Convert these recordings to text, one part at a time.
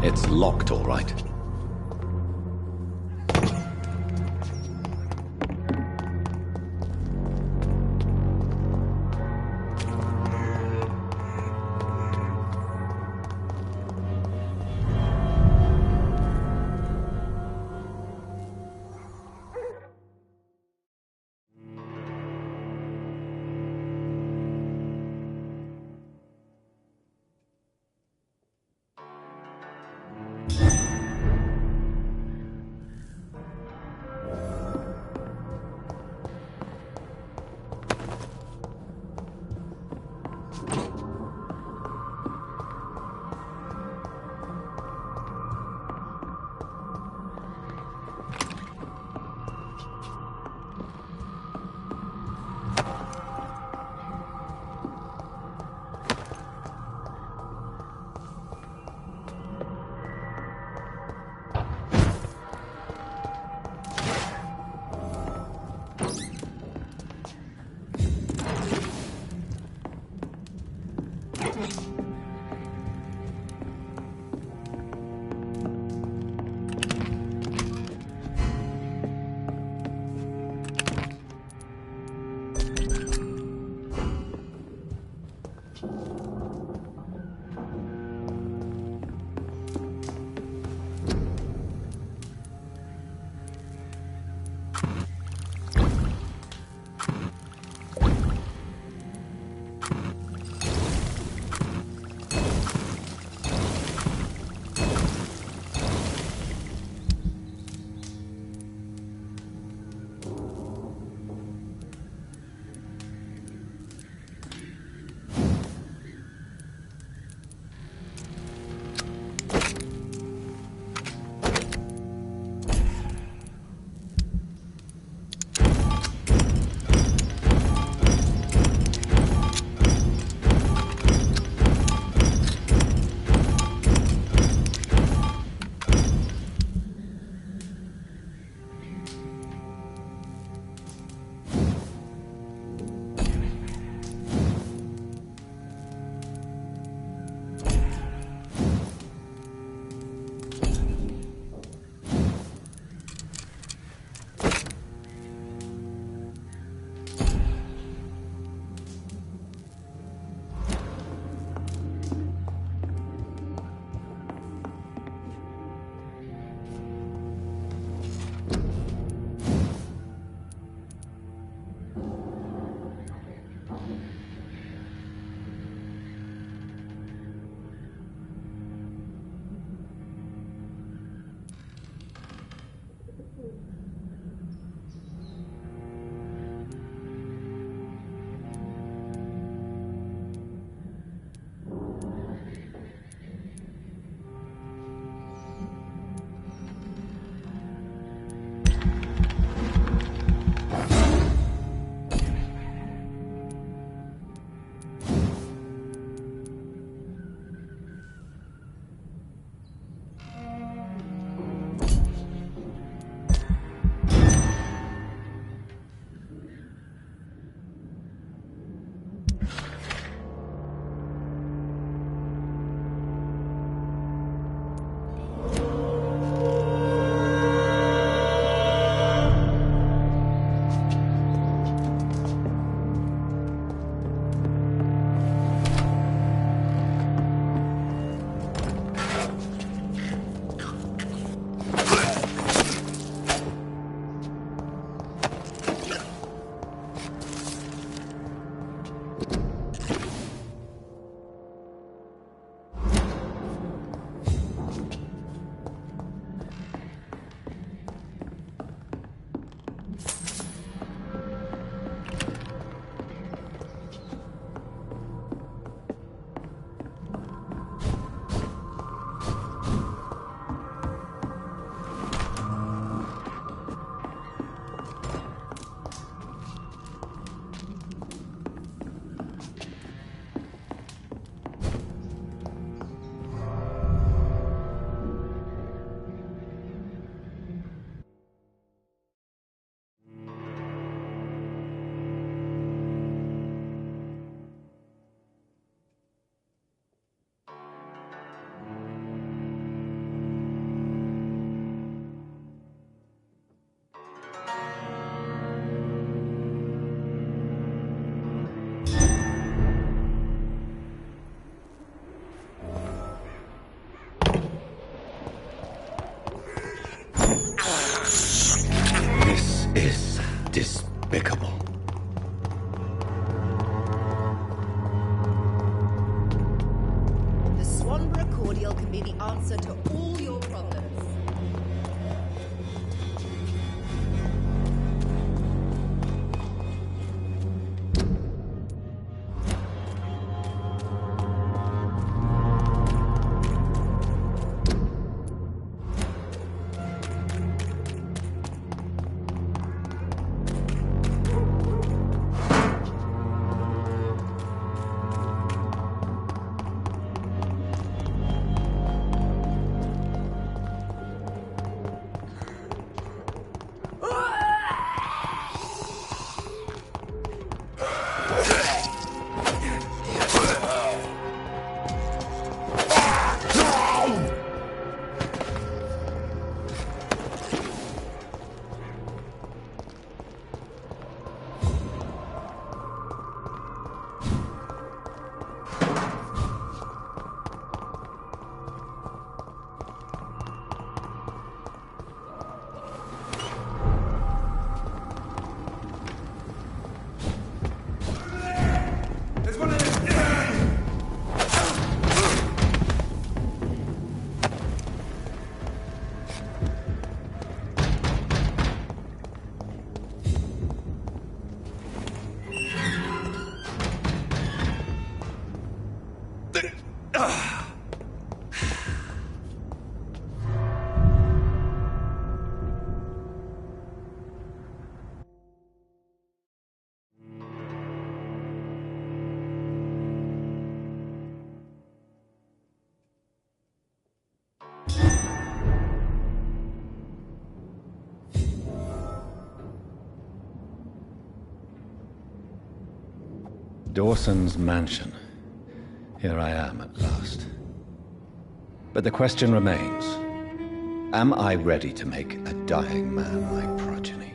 It's locked, all right. Dawson's mansion. Here I am at last. But the question remains, am I ready to make a dying man my progeny?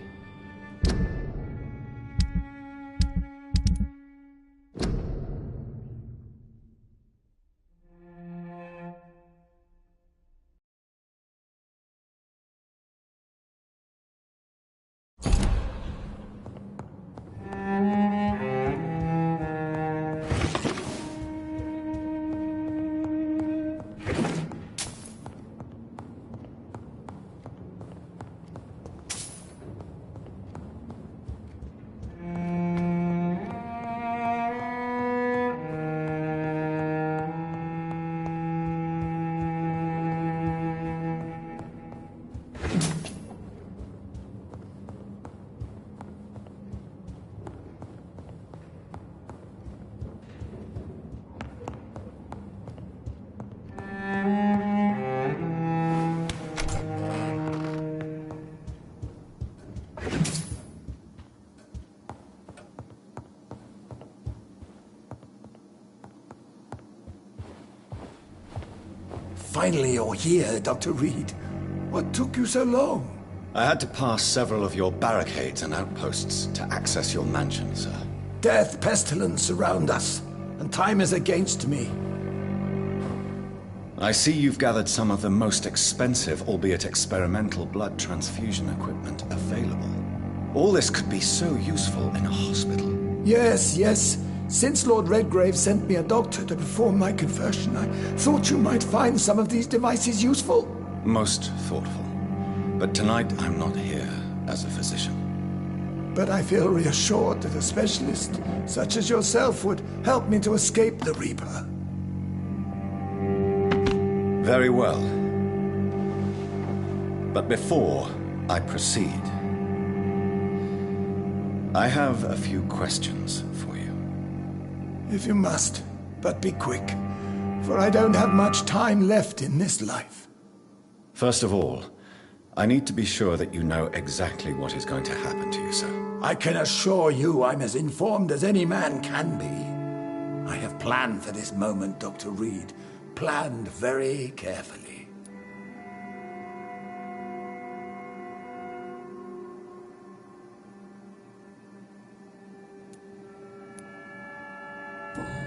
Finally, you're here, Dr. Reed. What took you so long? I had to pass several of your barricades and outposts to access your mansion, sir. Death, pestilence surround us, and time is against me. I see you've gathered some of the most expensive, albeit experimental, blood transfusion equipment available. All this could be so useful in a hospital. Yes, yes. Since Lord Redgrave sent me a doctor to perform my conversion, I thought you might find some of these devices useful. Most thoughtful. But tonight I'm not here as a physician. But I feel reassured that a specialist such as yourself would help me to escape the Reaper. Very well. But before I proceed, I have a few questions for you. If you must, but be quick, for I don't have much time left in this life. First of all, I need to be sure that you know exactly what is going to happen to you, sir. I can assure you I'm as informed as any man can be. I have planned for this moment, Dr. Reed. Planned very carefully.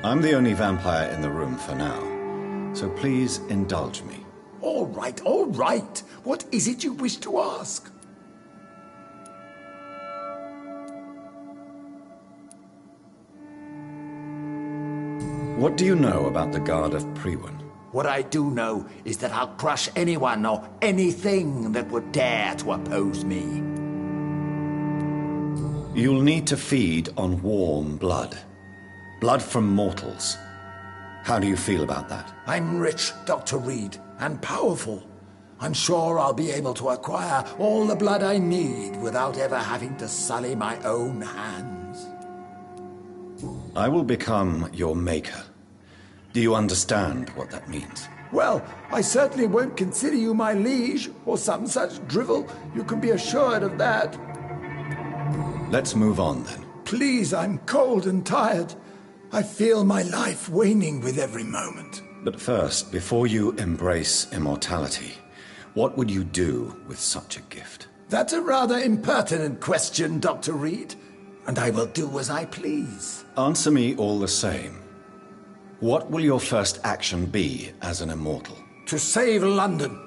I'm the only vampire in the room for now, so please indulge me. All right, all right. What is it you wish to ask? What do you know about the Guard of Priwen? What I do know is that I'll crush anyone or anything that would dare to oppose me. You'll need to feed on warm blood. Blood from mortals. How do you feel about that? I'm rich, Dr. Reed, and powerful. I'm sure I'll be able to acquire all the blood I need without ever having to sully my own hands. I will become your maker. Do you understand what that means? Well, I certainly won't consider you my liege, or some such drivel. You can be assured of that. Let's move on, then. Please, I'm cold and tired. I feel my life waning with every moment. But first, before you embrace immortality, what would you do with such a gift? That's a rather impertinent question, Dr. Reed, and I will do as I please. Answer me all the same. What will your first action be as an immortal? To save London.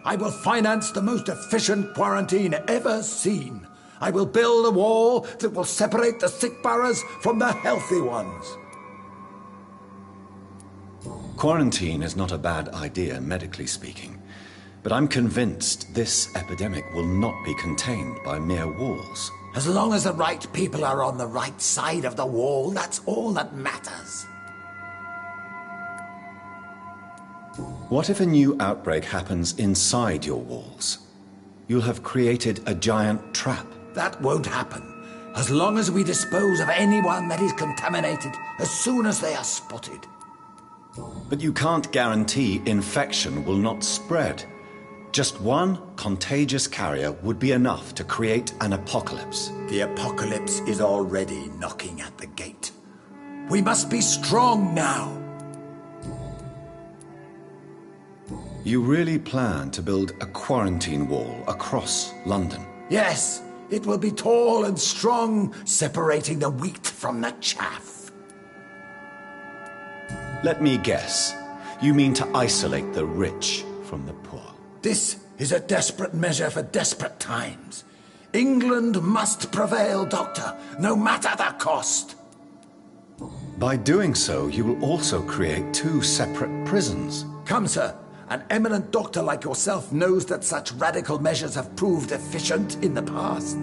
I will finance the most efficient quarantine ever seen. I will build a wall that will separate the sick boroughs from the healthy ones. Quarantine is not a bad idea, medically speaking. But I'm convinced this epidemic will not be contained by mere walls. As long as the right people are on the right side of the wall, that's all that matters. What if a new outbreak happens inside your walls? You'll have created a giant trap. That won't happen. As long as we dispose of anyone that is contaminated as soon as they are spotted. But you can't guarantee infection will not spread. Just one contagious carrier would be enough to create an apocalypse. The apocalypse is already knocking at the gate. We must be strong now. You really plan to build a quarantine wall across London? Yes, it will be tall and strong, separating the wheat from the chaff. Let me guess. You mean to isolate the rich from the poor? This is a desperate measure for desperate times. England must prevail, Doctor, no matter the cost. By doing so, you will also create two separate prisons. Come, sir. An eminent doctor like yourself knows that such radical measures have proved efficient in the past.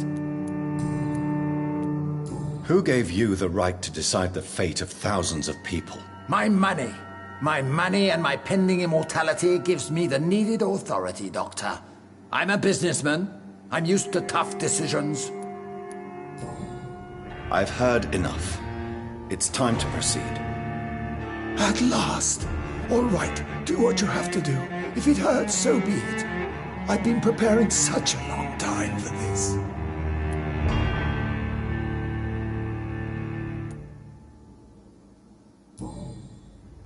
Who gave you the right to decide the fate of thousands of people? My money. My money and my pending immortality gives me the needed authority, Doctor. I'm a businessman. I'm used to tough decisions. I've heard enough. It's time to proceed. At last. All right, do what you have to do. If it hurts, so be it. I've been preparing such a long time for this.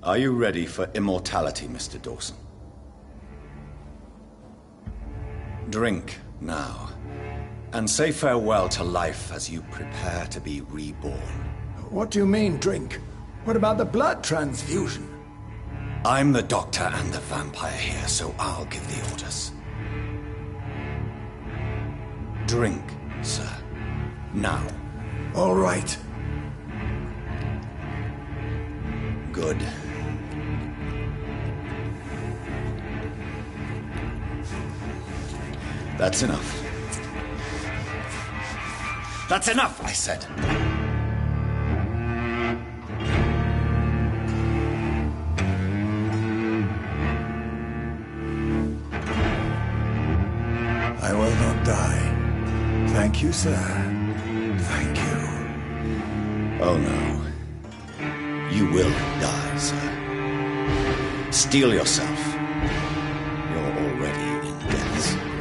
Are you ready for immortality, Mr. Dawson? Drink now, and say farewell to life as you prepare to be reborn. What do you mean, drink? What about the blood transfusion? I'm the doctor and the vampire here, so I'll give the orders. Drink, sir. Now. All right. Good. That's enough. That's enough, I said. I will not die. Thank you, sir. Thank you. Oh, no. You will die, sir. Steel yourself. You're already in death's grip.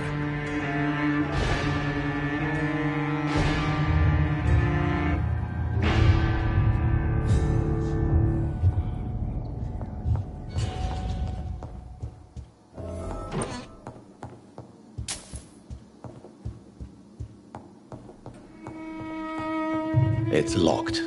It's locked.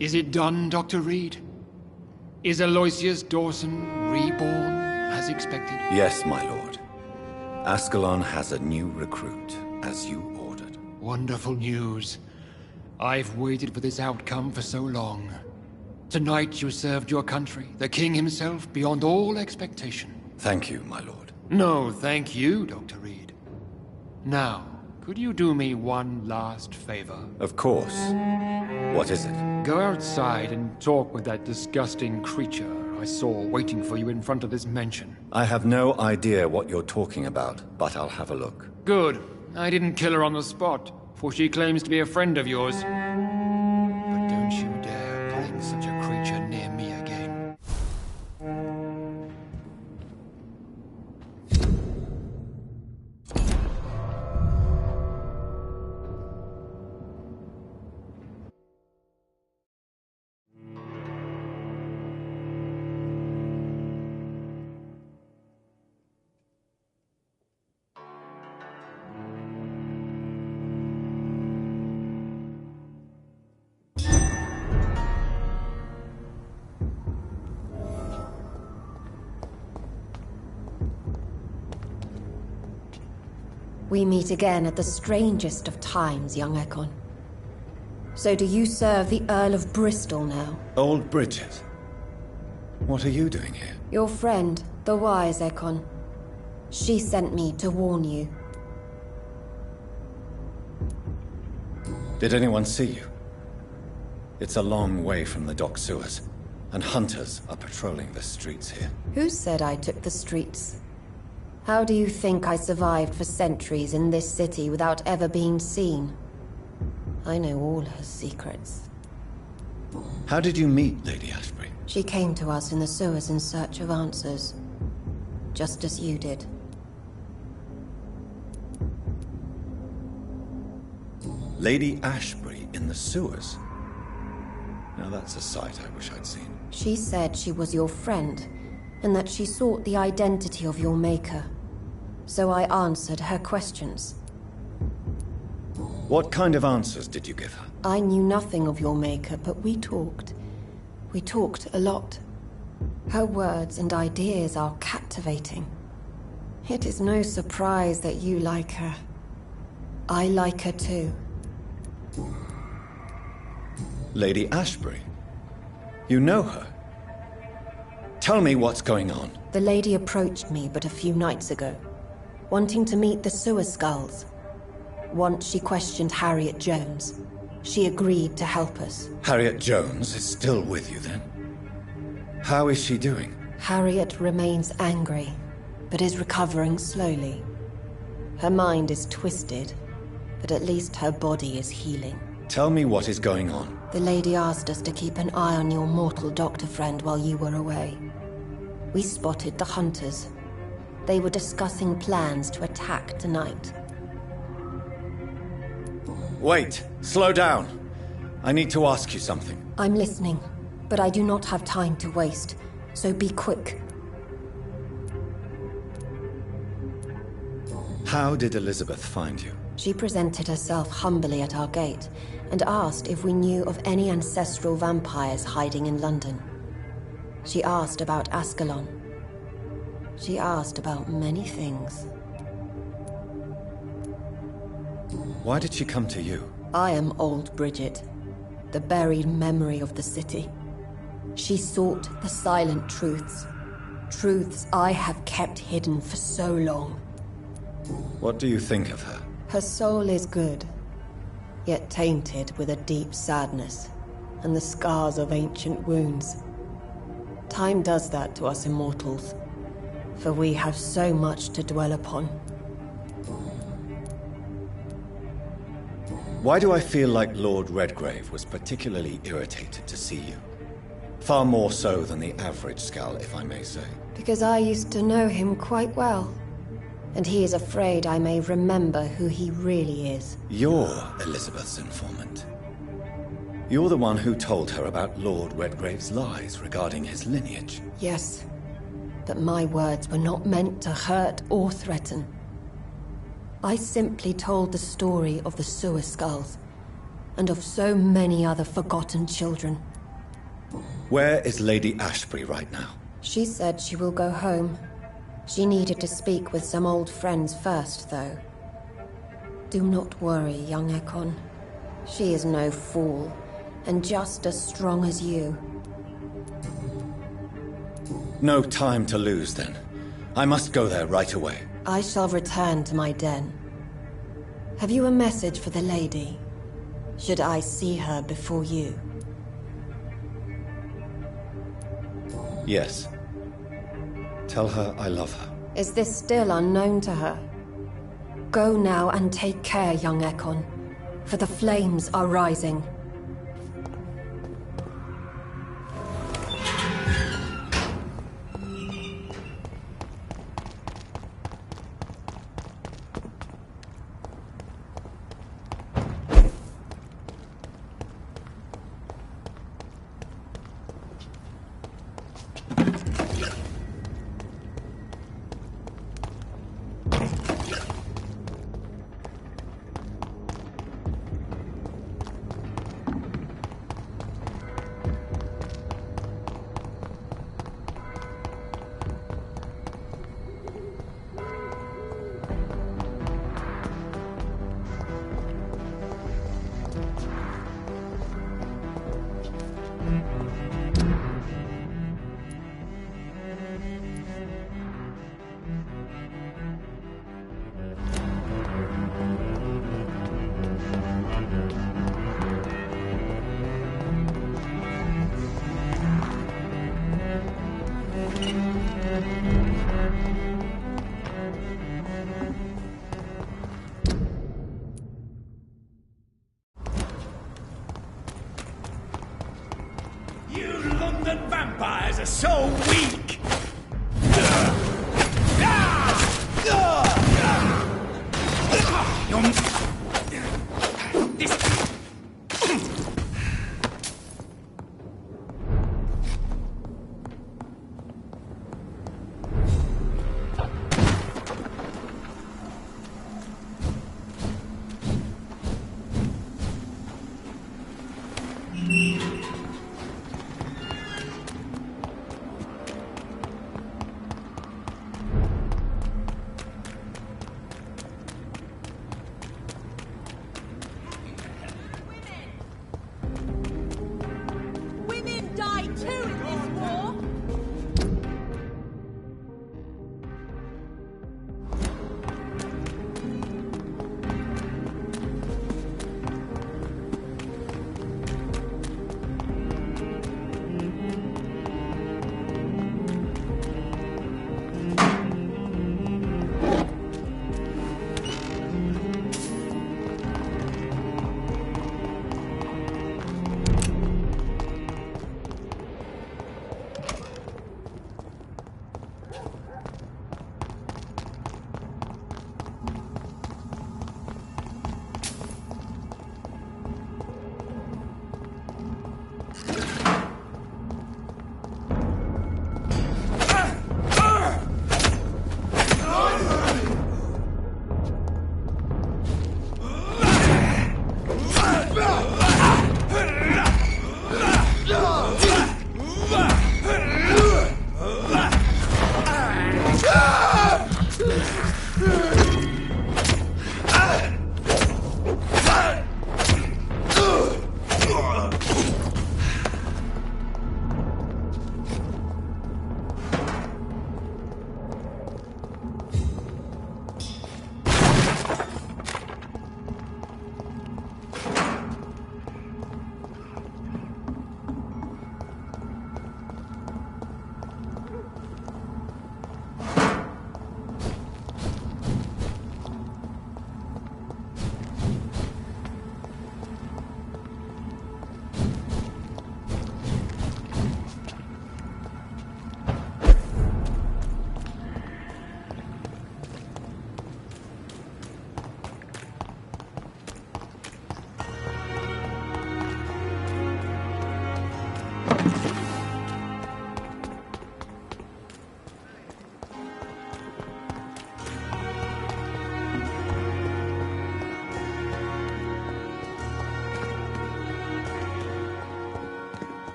Is it done, Dr. Reed? Is Aloysius Dawson reborn, as expected? Yes, my lord. Ascalon has a new recruit, as you ordered. Wonderful news. I've waited for this outcome for so long. Tonight you served your country, the king himself, beyond all expectation. Thank you, my lord. No, thank you, Dr. Reed. Now, could you do me one last favor? Of course. What is it? Go outside and talk with that disgusting creature I saw waiting for you in front of this mansion. I have no idea what you're talking about, but I'll have a look. Good. I didn't kill her on the spot, for she claims to be a friend of yours. But don't you dare bring such a creature near me again. We meet again at the strangest of times, young Ekon. So do you serve the Earl of Bristol now? Old Bridget. What are you doing here? Your friend, the wise Ekon. She sent me to warn you. Did anyone see you? It's a long way from the dock sewers, and hunters are patrolling the streets here. Who said I took the streets? How do you think I survived for centuries in this city without ever being seen? I know all her secrets. How did you meet Lady Ashbury? She came to us in the sewers in search of answers. Just as you did. Lady Ashbury in the sewers? Now that's a sight I wish I'd seen. She said she was your friend, and that she sought the identity of your maker. So I answered her questions. What kind of answers did you give her? I knew nothing of your maker, but we talked. We talked a lot. Her words and ideas are captivating. It is no surprise that you like her. I like her too. Lady Ashbury? You know her? Tell me what's going on. The lady approached me but a few nights ago, wanting to meet the sewer skulls. Once she questioned Harriet Jones. She agreed to help us. Harriet Jones is still with you then? How is she doing? Harriet remains angry, but is recovering slowly. Her mind is twisted, but at least her body is healing. Tell me what is going on. The lady asked us to keep an eye on your mortal doctor friend while you were away. We spotted the hunters. They were discussing plans to attack tonight. Wait, slow down. I need to ask you something. I'm listening, but I do not have time to waste, so be quick. How did Elizabeth find you? She presented herself humbly at our gate and asked if we knew of any ancestral vampires hiding in London. She asked about Ascalon. She asked about many things. Why did she come to you? I am old Bridget, the buried memory of the city. She sought the silent truths. Truths I have kept hidden for so long. What do you think of her? Her soul is good, yet tainted with a deep sadness and the scars of ancient wounds. Time does that to us immortals, for we have so much to dwell upon. Why do I feel like Lord Redgrave was particularly irritated to see you? Far more so than the average Skull, if I may say. Because I used to know him quite well, and he is afraid I may remember who he really is. You're Elizabeth's informant. You're the one who told her about Lord Redgrave's lies regarding his lineage. Yes, but my words were not meant to hurt or threaten. I simply told the story of the sewer skulls, and of so many other forgotten children. Where is Lady Ashbury right now? She said she will go home. She needed to speak with some old friends first, though. Do not worry, young Ekon. She is no fool, and just as strong as you. No time to lose, then. I must go there right away. I shall return to my den. Have you a message for the lady? Should I see her before you? Yes. Tell her I love her. Is this still unknown to her? Go now and take care, young Ekon, for the flames are rising. London vampires are so weak! Women die too in this war!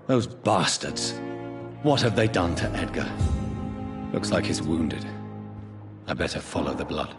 Those bastards. What have they done to Edgar? Looks like he's wounded. I better follow the blood.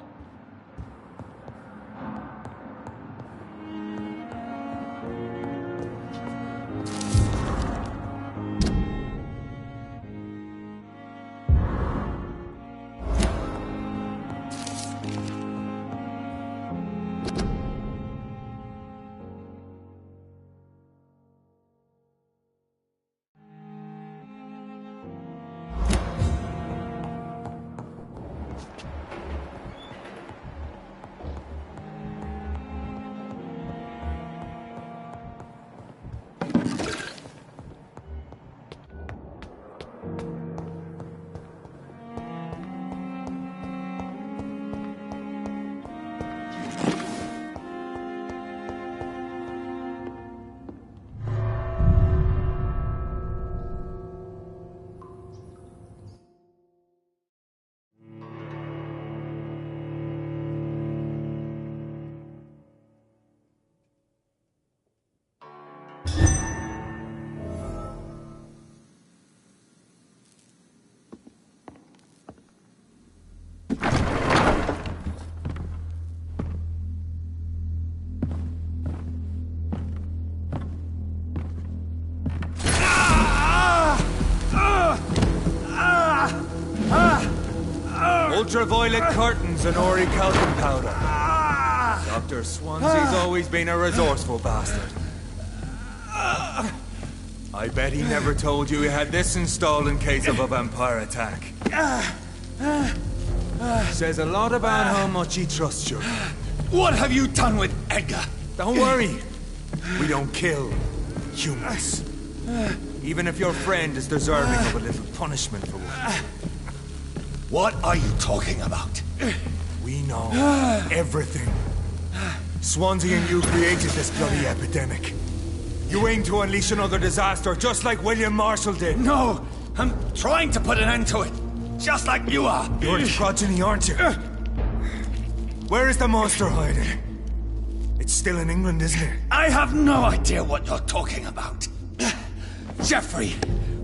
Ultraviolet curtains and orichalcum powder. Dr. Swansea's always been a resourceful bastard. I bet he never told you he had this installed in case of a vampire attack. Says a lot about how much he trusts you. What have you done with Edgar? Don't worry. We don't kill humans. Even if your friend is deserving of a little punishment for one. What are you talking about? We know everything. Swansea and you created this bloody epidemic. You aim to unleash another disaster, just like William Marshall did. No, I'm trying to put an end to it. Just like you are. You're its progeny, aren't you? Where is the monster hiding? It's still in England, isn't it? I have no idea what you're talking about. Jeffrey,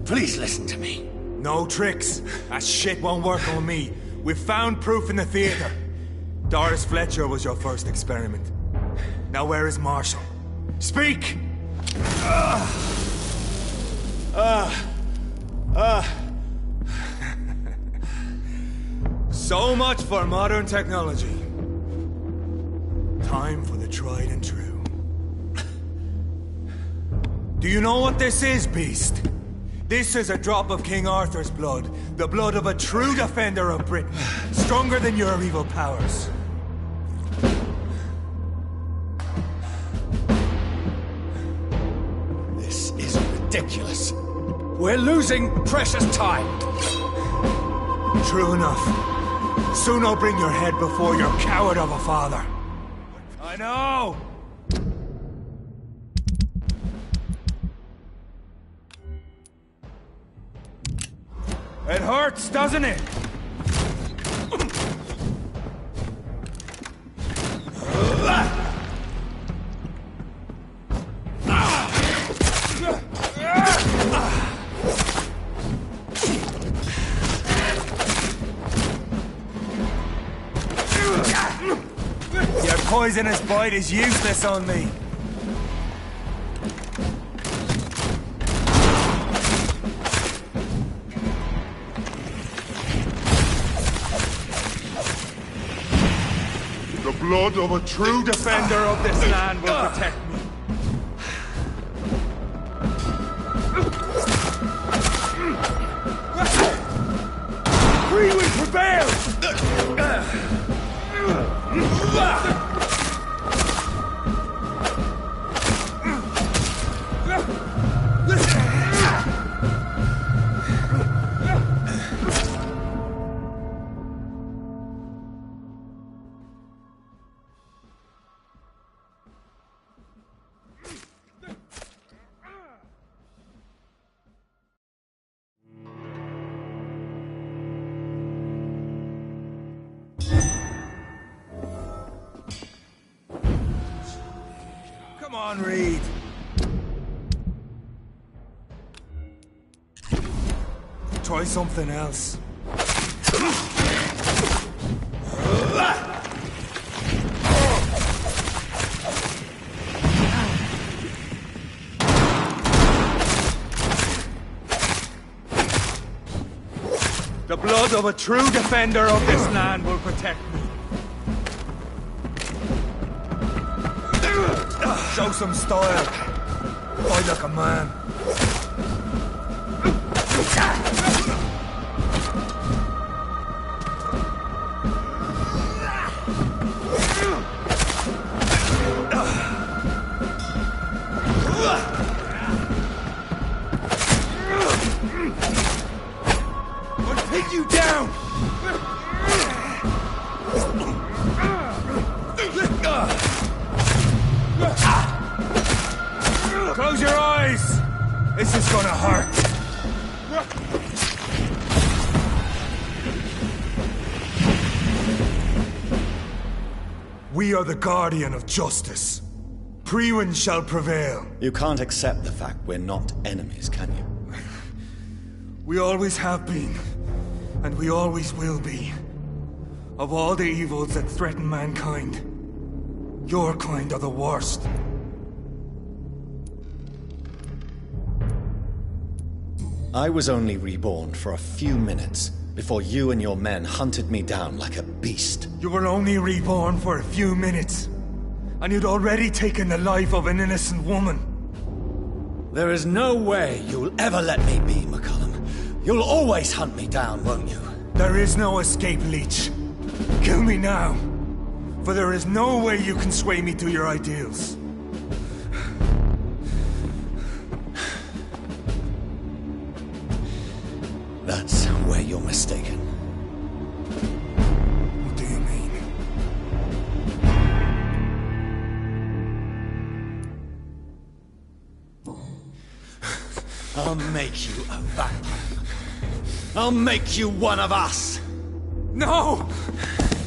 please listen to me. No tricks. That shit won't work on me. We've found proof in the theater. Doris Fletcher was your first experiment. Now where is Marshall? Speak! So much for modern technology. Time for the tried and true. Do you know what this is, Beast? This is a drop of King Arthur's blood. The blood of a true defender of Britain. Stronger than your evil powers. This is ridiculous. We're losing precious time. True enough. Soon I'll bring your head before your coward of a father. I know! It hurts, doesn't it? Your poisonous bite is useless on me. The blood of a true defender of this land will protect me. Free will prevail! Come on, Reed. Try something else. The blood of a true defender of this land will protect me. Show some style. Fight like a man. I'll take you down! Close your eyes! This is gonna hurt. We are the guardian of justice. Priwen shall prevail. You can't accept the fact we're not enemies, can you? We always have been, and we always will be. Of all the evils that threaten mankind, your kind are the worst. I was only reborn for a few minutes before you and your men hunted me down like a beast. You were only reborn for a few minutes, and you'd already taken the life of an innocent woman. There is no way you'll ever let me be, McCullum. You'll always hunt me down, won't you? There is no escape, Leech. Kill me now. For there is no way you can sway me to your ideals. That's where you're mistaken. What do you mean? I'll make you a vampire. I'll make you one of us! No!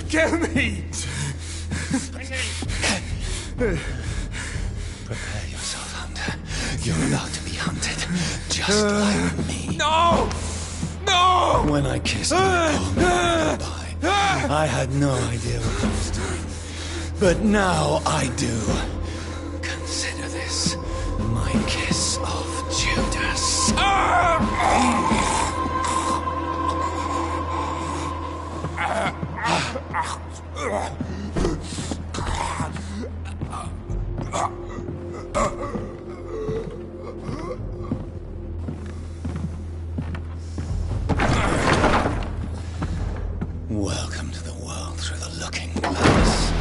Kill me! Prepare yourself, Hunter. You're about to be hunted, just like me. No! No! When I kissed my comrade goodbye, I had no idea what I was doing. But now I do. Consider this my kiss of Judas. Welcome to the world through the looking glass.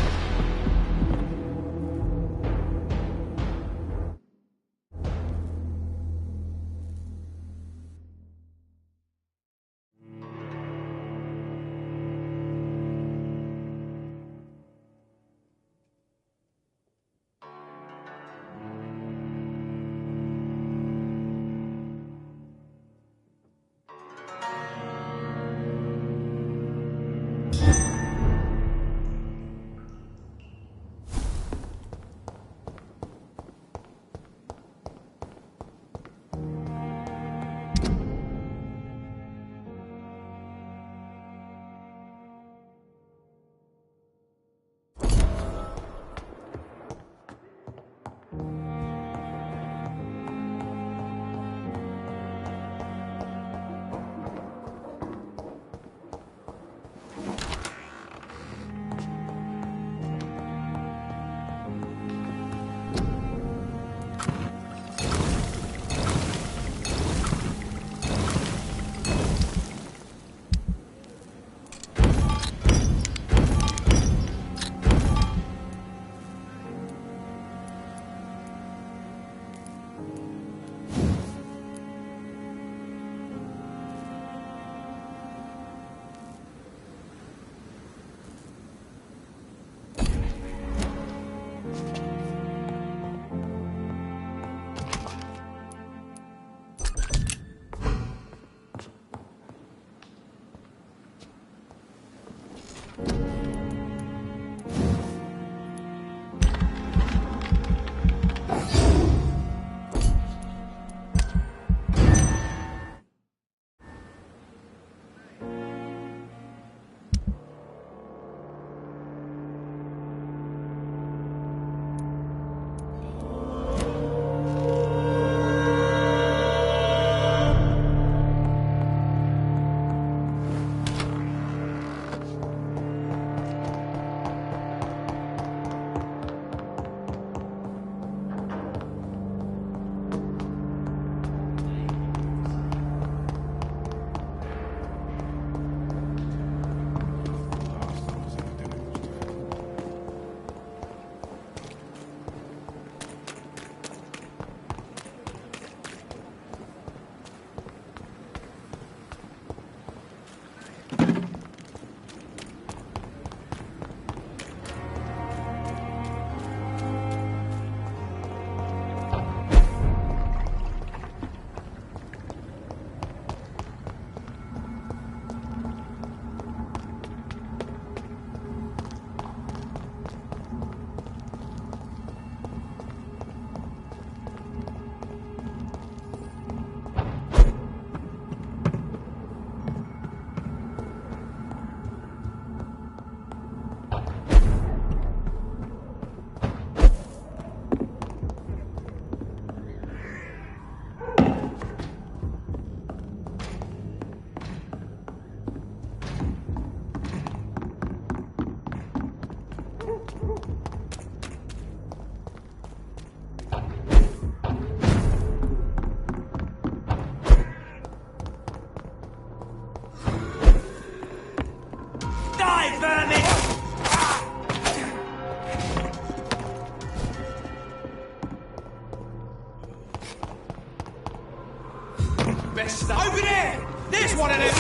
best stuff. Over there! There's one of them!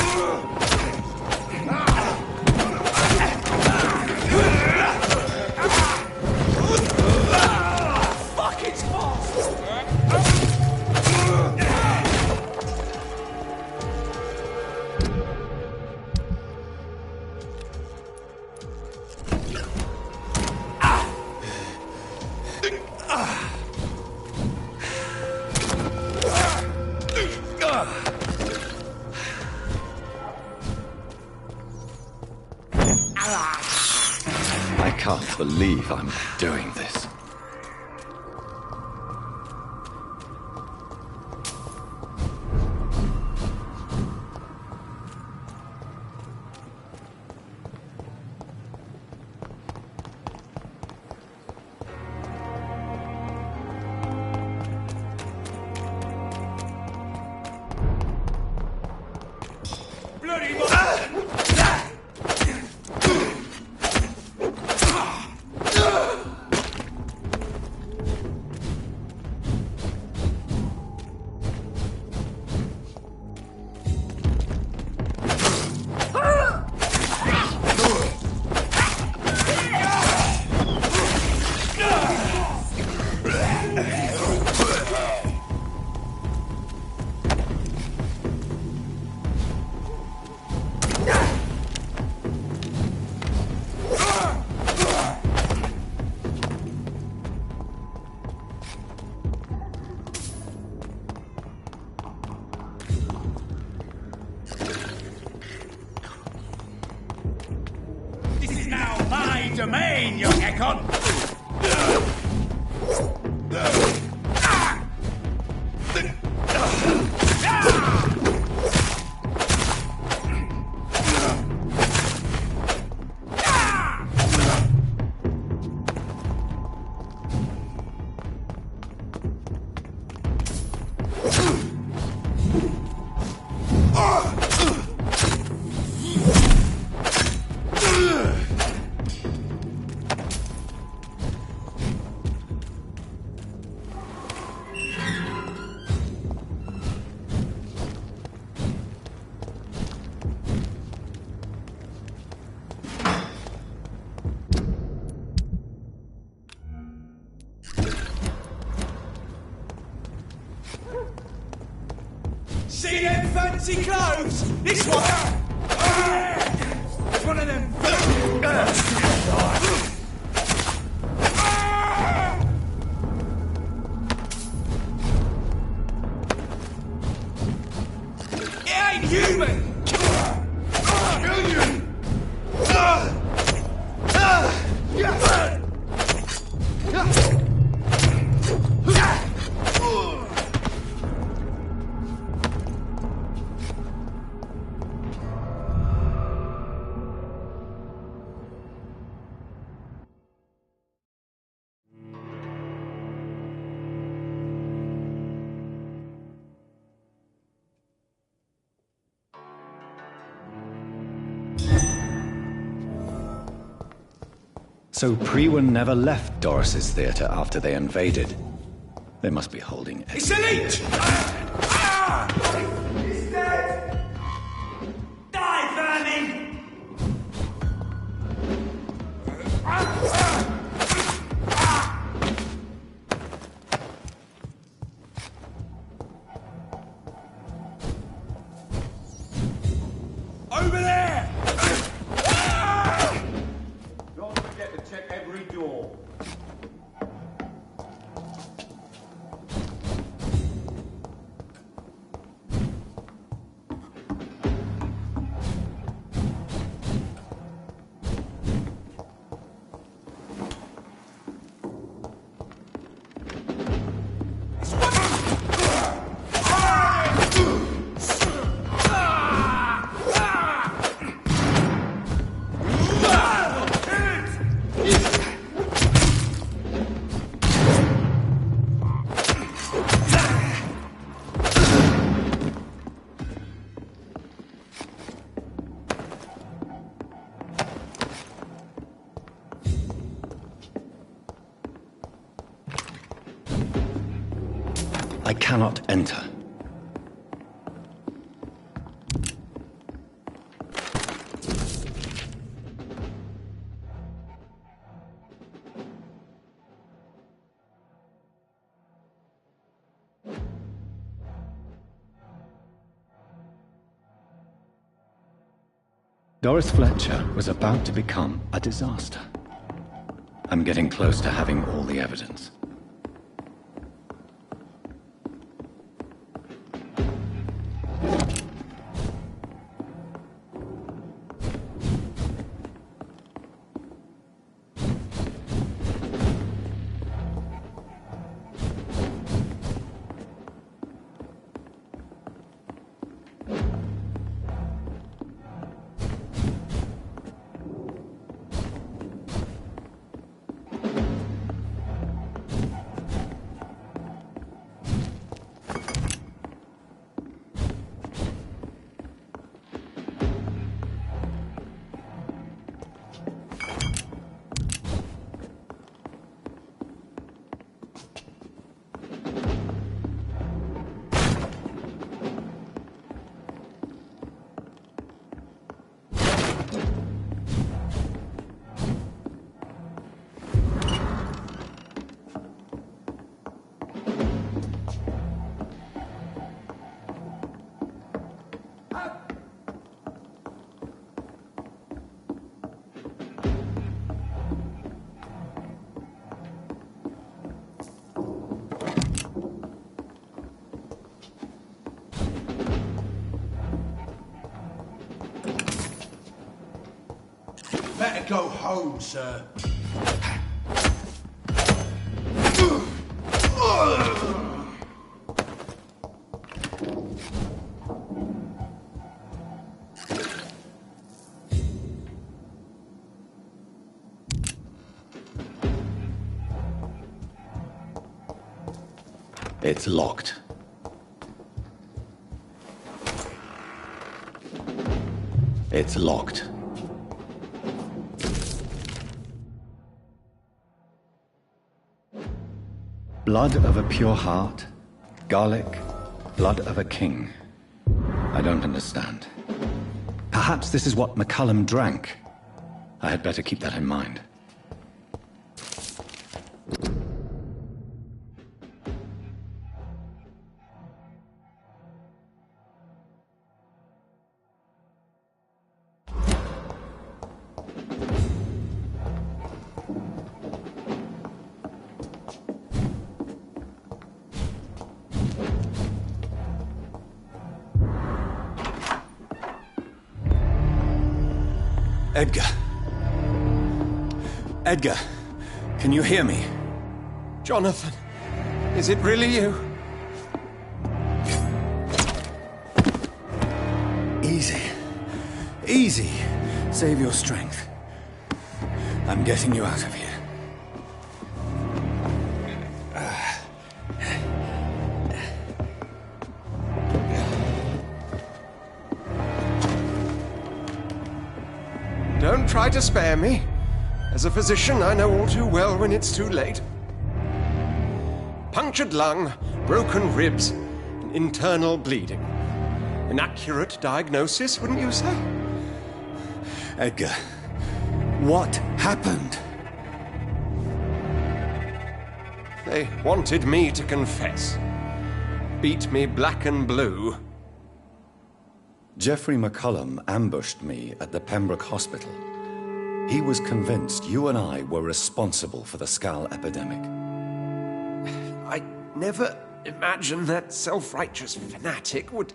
Fuck, it's fast! I can't believe I'm doing this. Domain, young Ekon! See them fancy clothes? This one! It's one of them It ain't human! So Priwen never left Doris's theater after they invaded. They must be holding... It's a leech! He's dead! Die, vermin! Over there! Don't forget to check every door. I cannot enter. Doris Fletcher was about to become a disaster. I'm getting close to having all the evidence. Better go home, sir. It's locked. It's locked. Blood of a pure heart, garlic, blood of a king. I don't understand. Perhaps this is what McCullum drank. I had better keep that in mind. Edgar. Edgar, can you hear me? Jonathan, is it really you? Easy. Easy. Save your strength. I'm getting you out of here. Don't try to spare me. As a physician, I know all too well when it's too late. Punctured lung, broken ribs, and internal bleeding. An accurate diagnosis, wouldn't you say? Edgar, what happened? They wanted me to confess. Beat me black and blue. Geoffrey McCullum ambushed me at the Pembroke Hospital. He was convinced you and I were responsible for the Skal epidemic. I never imagined that self-righteous fanatic would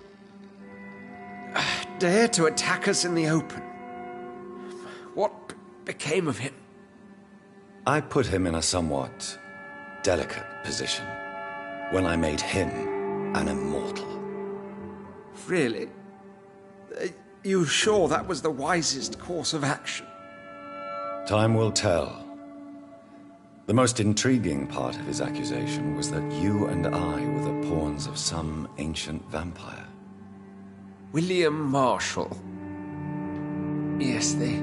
dare to attack us in the open. What became of him? I put him in a somewhat delicate position when I made him an immortal. Really? You sure that was the wisest course of action? Time will tell. The most intriguing part of his accusation was that you and I were the pawns of some ancient vampire. William Marshall. Yes, they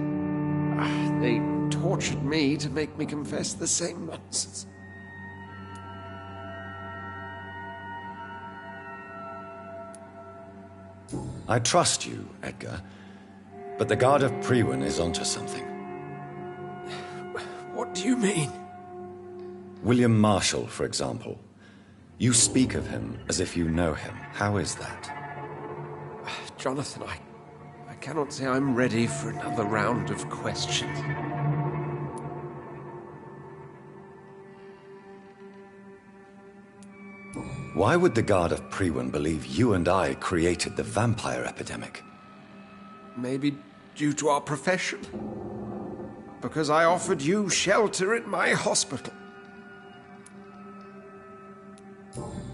tortured me to make me confess the same nonsense. I trust you, Edgar, but the Guard of Priwen is onto something. What do you mean? William Marshall, for example. You speak of him as if you know him. How is that? Jonathan, I cannot say I'm ready for another round of questions. Why would the Guard of Priwen believe you and I created the vampire epidemic? Maybe due to our profession. Because I offered you shelter in my hospital.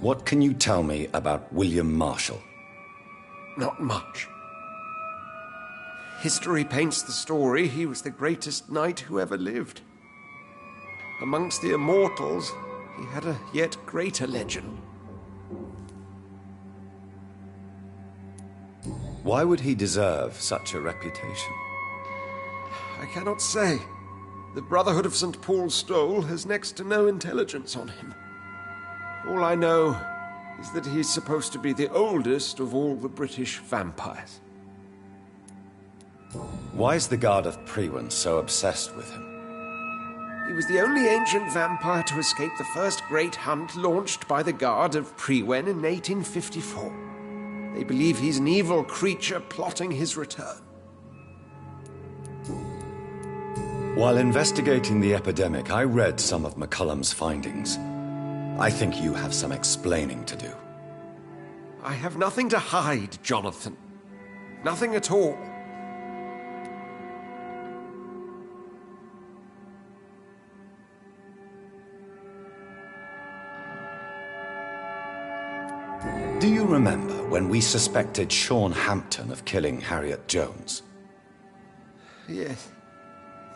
What can you tell me about William Marshall? Not much. History paints the story he was the greatest knight who ever lived. Amongst the immortals, he had a yet greater legend. Why would he deserve such a reputation? I cannot say. The Brotherhood of St. Paul's Stole has next to no intelligence on him. All I know is that he's supposed to be the oldest of all the British vampires. Why is the Guard of Priwen so obsessed with him? He was the only ancient vampire to escape the first great hunt launched by the Guard of Priwen in 1854. They believe he's an evil creature plotting his return. While investigating the epidemic, I read some of McCullum's findings. I think you have some explaining to do. I have nothing to hide, Jonathan. Nothing at all. Do you remember when we suspected Sean Hampton of killing Harriet Jones? Yes.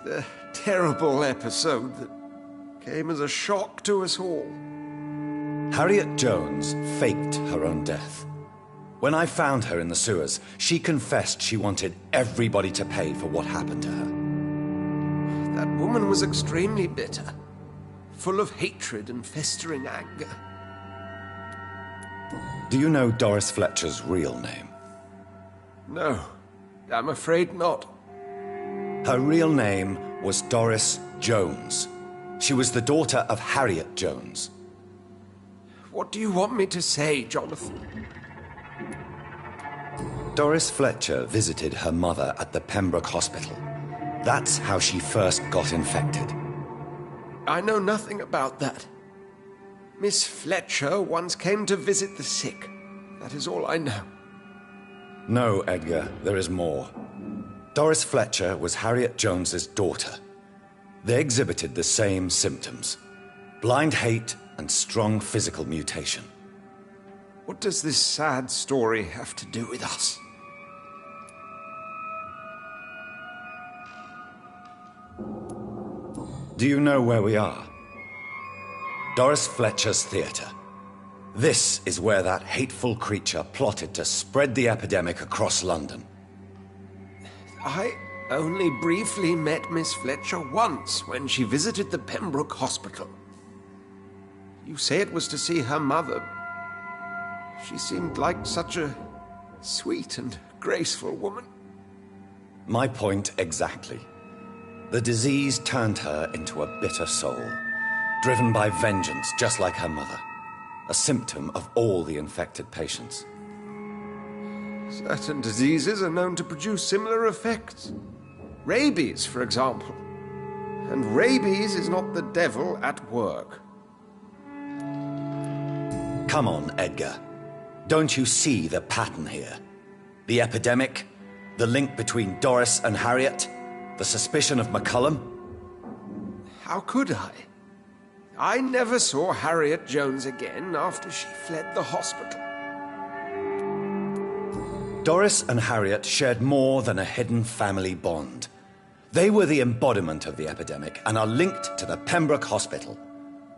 The terrible episode that came as a shock to us all. Harriet Jones faked her own death. When I found her in the sewers, she confessed she wanted everybody to pay for what happened to her. That woman was extremely bitter, full of hatred and festering anger. Do you know Doris Fletcher's real name? No, I'm afraid not. Her real name was Doris Jones. She was the daughter of Harriet Jones. What do you want me to say, Jonathan? Doris Fletcher visited her mother at the Pembroke Hospital. That's how she first got infected. I know nothing about that. Miss Fletcher once came to visit the sick. That is all I know. No, Edgar, there is more. Doris Fletcher was Harriet Jones's daughter. They exhibited the same symptoms: blind hate and strong physical mutation. What does this sad story have to do with us? Do you know where we are? Doris Fletcher's theatre. This is where that hateful creature plotted to spread the epidemic across London. I only briefly met Miss Fletcher once when she visited the Pembroke Hospital. You say it was to see her mother. She seemed like such a sweet and graceful woman. My point exactly. The disease turned her into a bitter soul, driven by vengeance just like her mother. A symptom of all the infected patients. Certain diseases are known to produce similar effects. Rabies, for example. And rabies is not the devil at work. Come on, Edgar. Don't you see the pattern here? The epidemic, the link between Doris and Harriet, the suspicion of McCullum? How could I? I never saw Harriet Jones again after she fled the hospital. Doris and Harriet shared more than a hidden family bond. They were the embodiment of the epidemic and are linked to the Pembroke Hospital.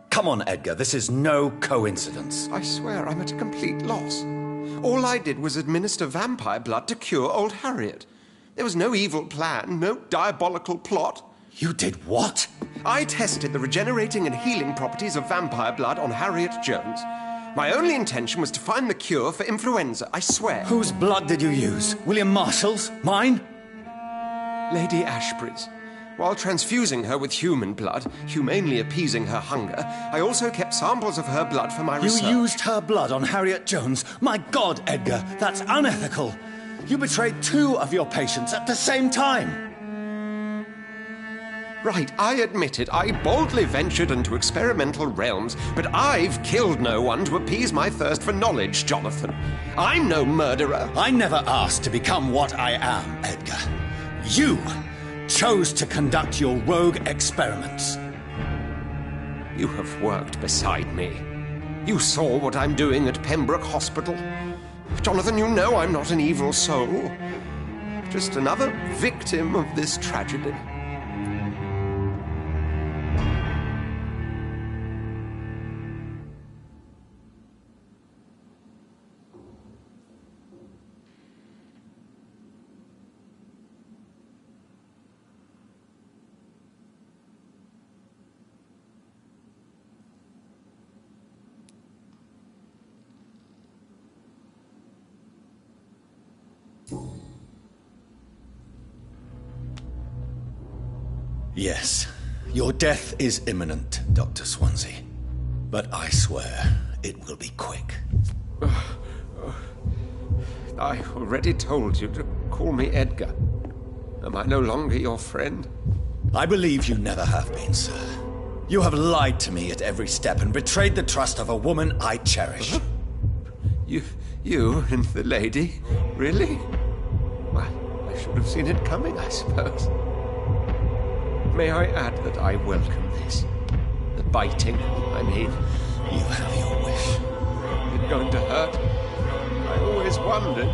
Come on, Edgar, this is no coincidence. I swear I'm at a complete loss. All I did was administer vampire blood to cure old Harriet. There was no evil plan, no diabolical plot. You did what? I tested the regenerating and healing properties of vampire blood on Harriet Jones. My only intention was to find the cure for influenza, I swear. Whose blood did you use? William Marshall's? Mine? Lady Ashbury's. While transfusing her with human blood, humanely appeasing her hunger, I also kept samples of her blood for my research. You used her blood on Harriet Jones? My God, Edgar, that's unethical. You betrayed 2 of your patients at the same time. Right, I admit it. I boldly ventured into experimental realms, but I've killed no one to appease my thirst for knowledge, Jonathan. I'm no murderer. I never asked to become what I am, Edgar. You chose to conduct your rogue experiments. You have worked beside me. You saw what I'm doing at Pembroke Hospital. Jonathan, you know I'm not an evil soul. Just another victim of this tragedy. Yes, your death is imminent, Dr. Swansea. But I swear, it will be quick. I already told you to call me Edgar. Am I no longer your friend? I believe you never have been, sir. You have lied to me at every step and betrayed the trust of a woman I cherish. You and the lady? Really? Well, I should have seen it coming, I suppose. May I add that I welcome this? The biting, I mean. You have your wish. Is it going to hurt? I always wondered.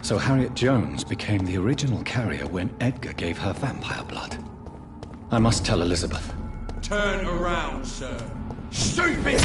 So Harriet Jones became the original carrier when Edgar gave her vampire blood. I must tell Elizabeth. Turn around, sir. Stupid!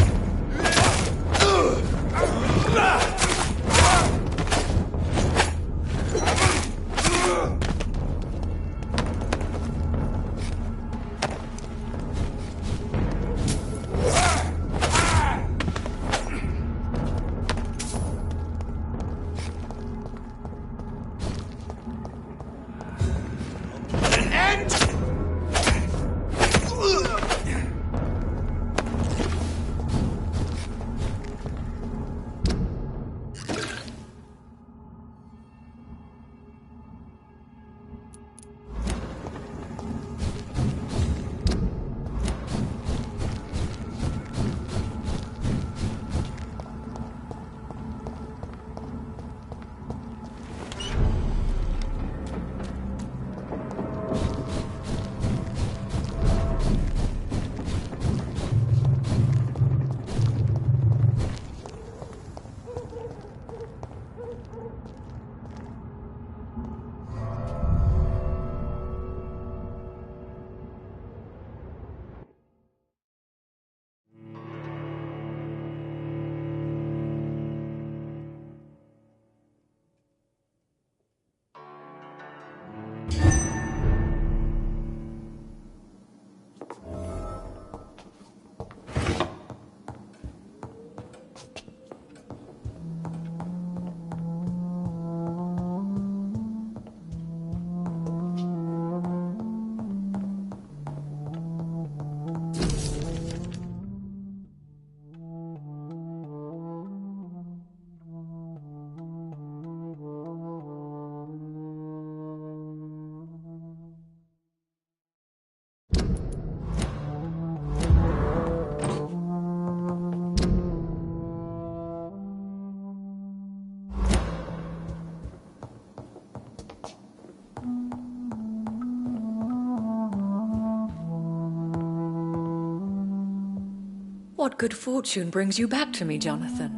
What good fortune brings you back to me, Jonathan?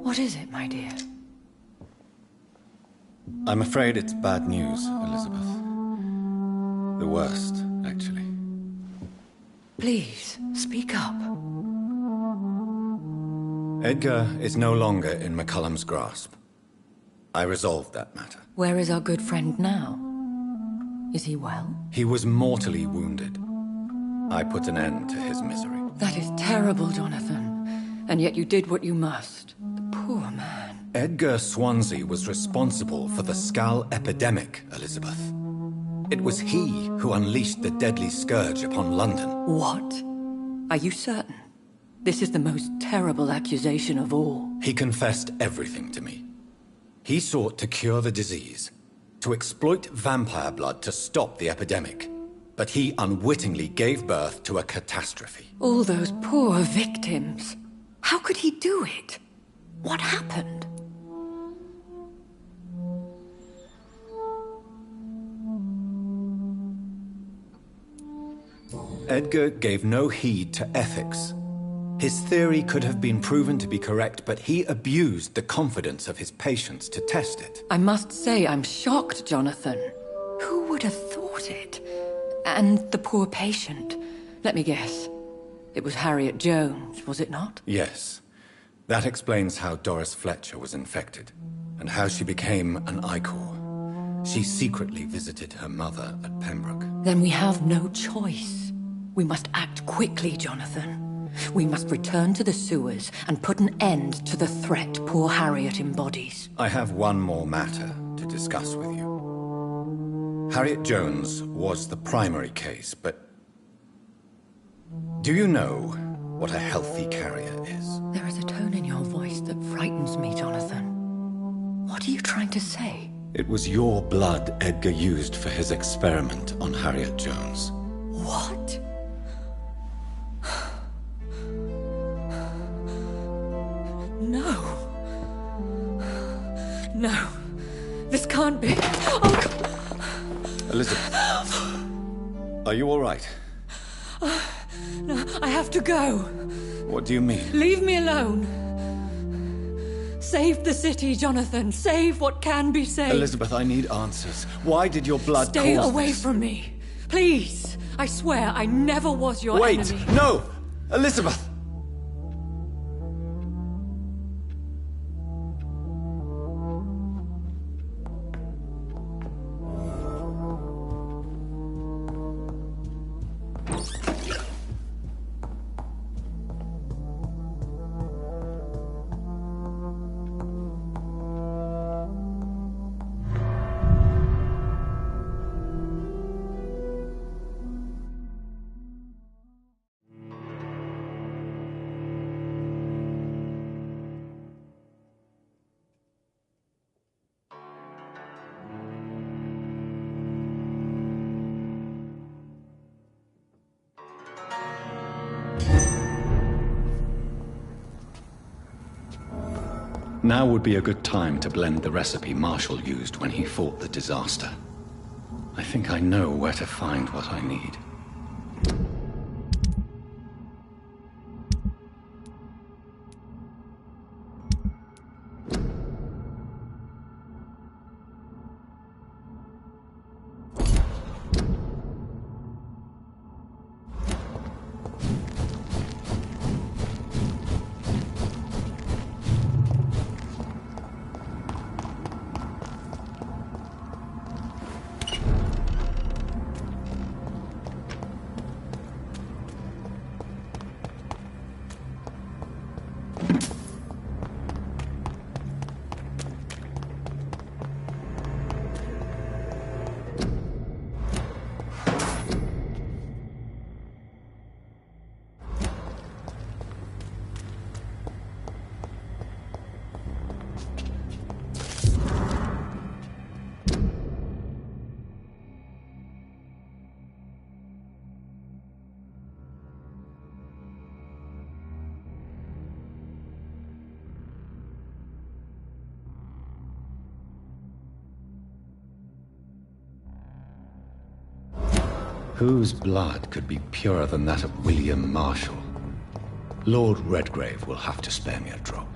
What is it, my dear? I'm afraid it's bad news, Elizabeth. The worst, actually. Please, speak up. Edgar is no longer in McCullum's grasp. I resolved that matter. Where is our good friend now? Is he well? He was mortally wounded. I put an end to his misery. That is terrible, Jonathan. And yet you did what you must. The poor man. Edgar Swansea was responsible for the Skull epidemic, Elizabeth. It was he who unleashed the deadly scourge upon London. What? Are you certain? This is the most terrible accusation of all. He confessed everything to me. He sought to cure the disease, to exploit vampire blood to stop the epidemic. But he unwittingly gave birth to a catastrophe. All those poor victims. How could he do it? What happened? Edgar gave no heed to ethics. His theory could have been proven to be correct, but he abused the confidence of his patients to test it. I must say I'm shocked, Jonathan. Who would have thought it? And the poor patient. Let me guess. It was Harriet Jones, was it not? Yes. That explains how Doris Fletcher was infected, and how she became an Icor. She secretly visited her mother at Pembroke. Then we have no choice. We must act quickly, Jonathan. We must return to the sewers and put an end to the threat poor Harriet embodies. I have one more matter to discuss with you. Harriet Jones was the primary case, but do you know what a healthy carrier is? There is a tone in your voice that frightens me, Jonathan. What are you trying to say? It was your blood Edgar used for his experiment on Harriet Jones. What? No. No. This can't be. Oh, God. Elizabeth. Are you all right? No, I have to go. What do you mean? Leave me alone. Save the city, Jonathan. Save what can be saved. Elizabeth, I need answers. Why did your blood Stay cause away this? from me. Please. I swear I never was your Wait! enemy. No! Elizabeth! Now would be a good time to blend the recipe Marshall used when he fought the disaster. I think I know where to find what I need. Whose blood could be purer than that of William Marshall? Lord Redgrave will have to spare me a drop.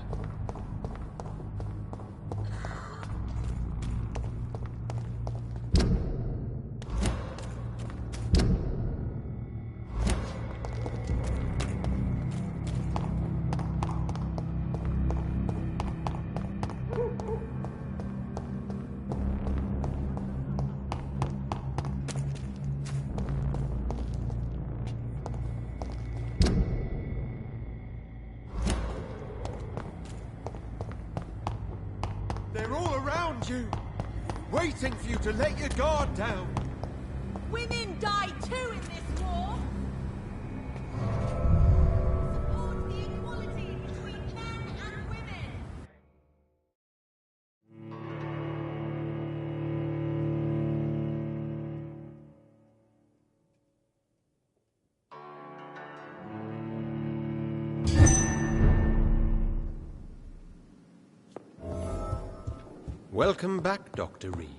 They're all around you, waiting for you to let your guard down. Women die too in this war. Support the equality between men and women. Welcome back, Dr. Reed.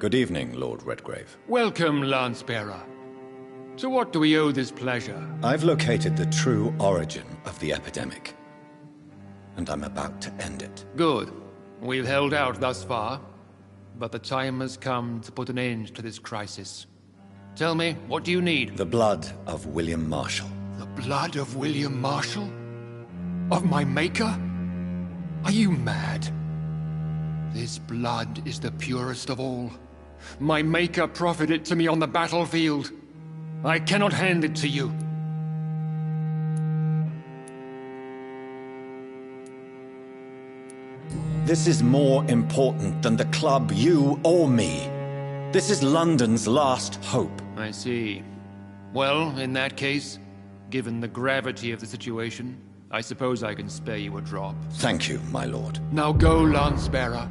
Good evening, Lord Redgrave. Welcome, Lance-Bearer. To what do we owe this pleasure? I've located the true origin of the epidemic, and I'm about to end it. Good. We've held out thus far, but the time has come to put an end to this crisis. Tell me, what do you need? The blood of William Marshall. The blood of William Marshall? Of my maker? Are you mad? This blood is the purest of all. My maker proffered it to me on the battlefield. I cannot hand it to you. This is more important than the club, you or me. This is London's last hope. I see. Well, in that case, given the gravity of the situation, I suppose I can spare you a drop. Thank you, my lord. Now go, Lance-Bearer.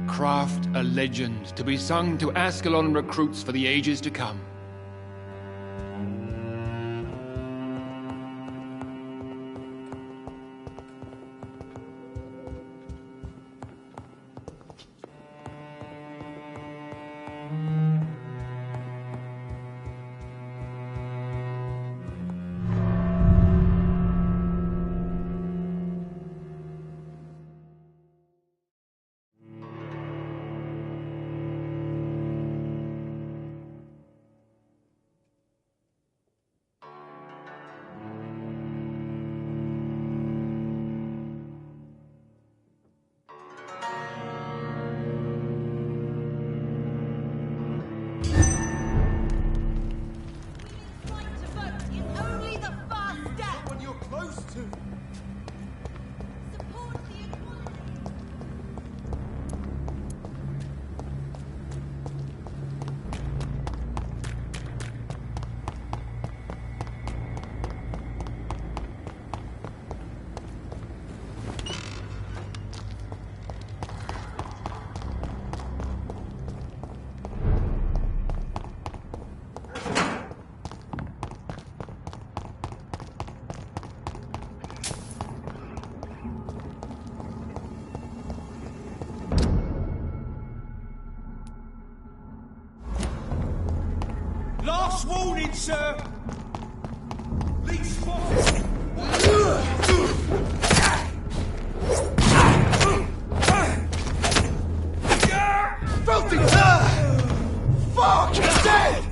Craft a legend to be sung to Ascalon recruits for the ages to come. Last warning, sir! Lead spotted! Filthy! Fuck! He's dead!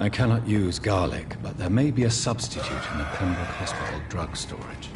I cannot use garlic, but there may be a substitute in the Pembroke Hospital drug storage.